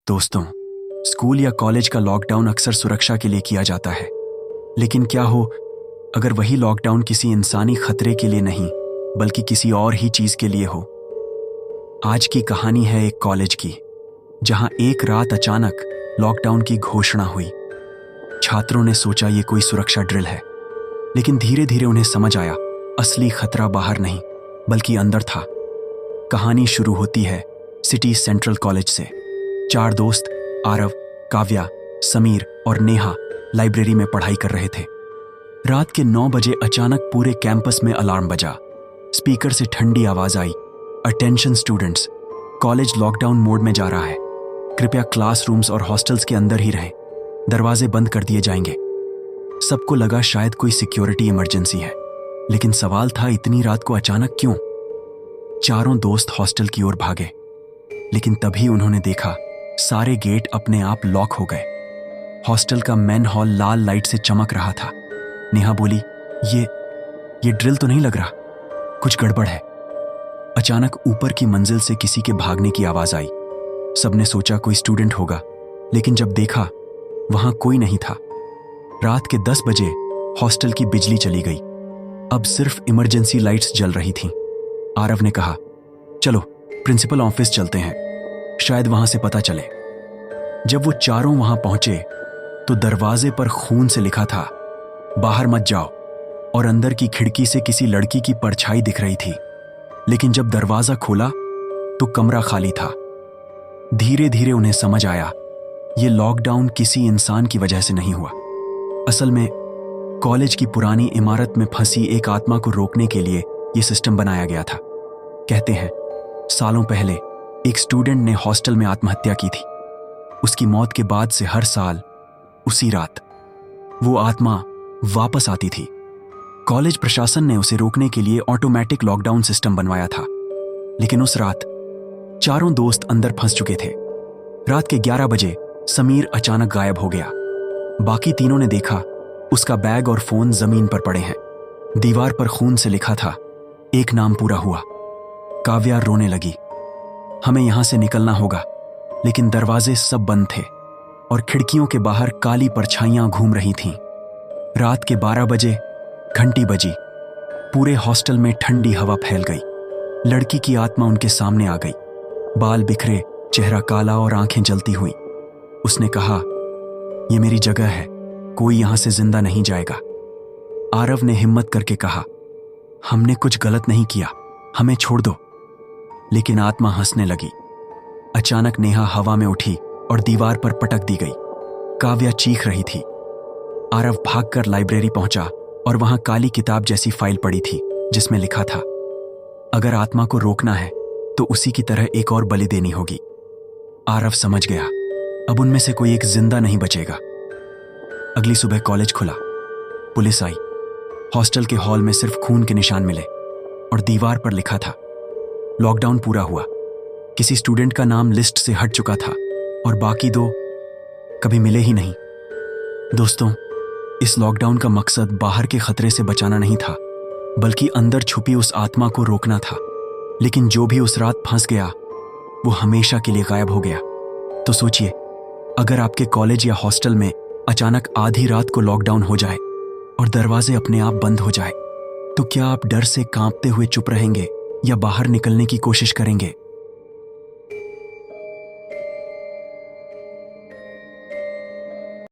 दोस्तों, स्कूल या कॉलेज का लॉकडाउन अक्सर सुरक्षा के लिए किया जाता है, लेकिन क्या हो अगर वही लॉकडाउन किसी इंसानी खतरे के लिए नहीं बल्कि किसी और ही चीज के लिए हो। आज की कहानी है एक कॉलेज की, जहां एक रात अचानक लॉकडाउन की घोषणा हुई। छात्रों ने सोचा ये कोई सुरक्षा ड्रिल है, लेकिन धीरे धीरे उन्हें समझ आया असली खतरा बाहर नहीं बल्कि अंदर था। कहानी शुरू होती है सिटी सेंट्रल कॉलेज से। 4 दोस्त आरव, काव्या, समीर और नेहा लाइब्रेरी में पढ़ाई कर रहे थे। रात के 9 बजे अचानक पूरे कैंपस में अलार्म बजा। स्पीकर से ठंडी आवाज आई, attention students, college lockdown mode में जा रहा है। कृपया क्लासरूम्स और हॉस्टल्स के अंदर ही रहें, दरवाजे बंद कर दिए जाएंगे। सबको लगा शायद कोई सिक्योरिटी इमरजेंसी है, लेकिन सवाल था इतनी रात को अचानक क्यों। चारों दोस्त हॉस्टल की ओर भागे, लेकिन तभी उन्होंने देखा सारे गेट अपने आप लॉक हो गए। हॉस्टल का मेन हॉल लाल लाइट से चमक रहा था। नेहा बोली, ये ड्रिल तो नहीं लग रहा, कुछ गड़बड़ है। अचानक ऊपर की मंजिल से किसी के भागने की आवाज आई। सबने सोचा कोई स्टूडेंट होगा, लेकिन जब देखा वहां कोई नहीं था। रात के 10 बजे हॉस्टल की बिजली चली गई। अब सिर्फ इमरजेंसी लाइट्स जल रही थीं। आरव ने कहा, चलो प्रिंसिपल ऑफिस चलते हैं, शायद वहां से पता चले। जब वो चारों वहां पहुंचे तो दरवाजे पर खून से लिखा था, बाहर मत जाओ, और अंदर की खिड़की से किसी लड़की की परछाई दिख रही थी। लेकिन जब दरवाजा खोला तो कमरा खाली था। धीरे धीरे उन्हें समझ आया ये लॉकडाउन किसी इंसान की वजह से नहीं हुआ। असल में कॉलेज की पुरानी इमारत में फंसी एक आत्मा को रोकने के लिए यह सिस्टम बनाया गया था। कहते हैं सालों पहले एक स्टूडेंट ने हॉस्टल में आत्महत्या की थी। उसकी मौत के बाद से हर साल उसी रात वो आत्मा वापस आती थी। कॉलेज प्रशासन ने उसे रोकने के लिए ऑटोमेटिक लॉकडाउन सिस्टम बनवाया था, लेकिन उस रात चारों दोस्त अंदर फंस चुके थे। रात के 11 बजे समीर अचानक गायब हो गया। बाकी तीनों ने देखा उसका बैग और फोन जमीन पर पड़े हैं। दीवार पर खून से लिखा था, एक नाम पूरा हुआ। काव्या रोने लगी, हमें यहां से निकलना होगा, लेकिन दरवाजे सब बंद थे और खिड़कियों के बाहर काली परछाइयां घूम रही थीं। रात के 12 बजे घंटी बजी। पूरे हॉस्टल में ठंडी हवा फैल गई। लड़की की आत्मा उनके सामने आ गई, बाल बिखरे, चेहरा काला और आंखें जलती हुई। उसने कहा, यह मेरी जगह है, कोई यहां से जिंदा नहीं जाएगा। आरव ने हिम्मत करके कहा, हमने कुछ गलत नहीं किया, हमें छोड़ दो। लेकिन आत्मा हंसने लगी। अचानक नेहा हवा में उठी और दीवार पर पटक दी गई। काव्या चीख रही थी। आरव भागकर लाइब्रेरी पहुंचा और वहां काली किताब जैसी फाइल पड़ी थी, जिसमें लिखा था, अगर आत्मा को रोकना है तो उसी की तरह एक और बलि देनी होगी। आरव समझ गया, अब उनमें से कोई एक जिंदा नहीं बचेगा। अगली सुबह कॉलेज खुला, पुलिस आई। हॉस्टल के हॉल में सिर्फ खून के निशान मिले और दीवार पर लिखा था, लॉकडाउन पूरा हुआ। किसी स्टूडेंट का नाम लिस्ट से हट चुका था और बाकी 2 कभी मिले ही नहीं। दोस्तों, इस लॉकडाउन का मकसद बाहर के खतरे से बचाना नहीं था, बल्कि अंदर छुपी उस आत्मा को रोकना था। लेकिन जो भी उस रात फंस गया वो हमेशा के लिए गायब हो गया। तो सोचिए, अगर आपके कॉलेज या हॉस्टल में अचानक आधी रात को लॉकडाउन हो जाए और दरवाजे अपने आप बंद हो जाए, तो क्या आप डर से कांपते हुए चुप रहेंगे या बाहर निकलने की कोशिश करेंगे?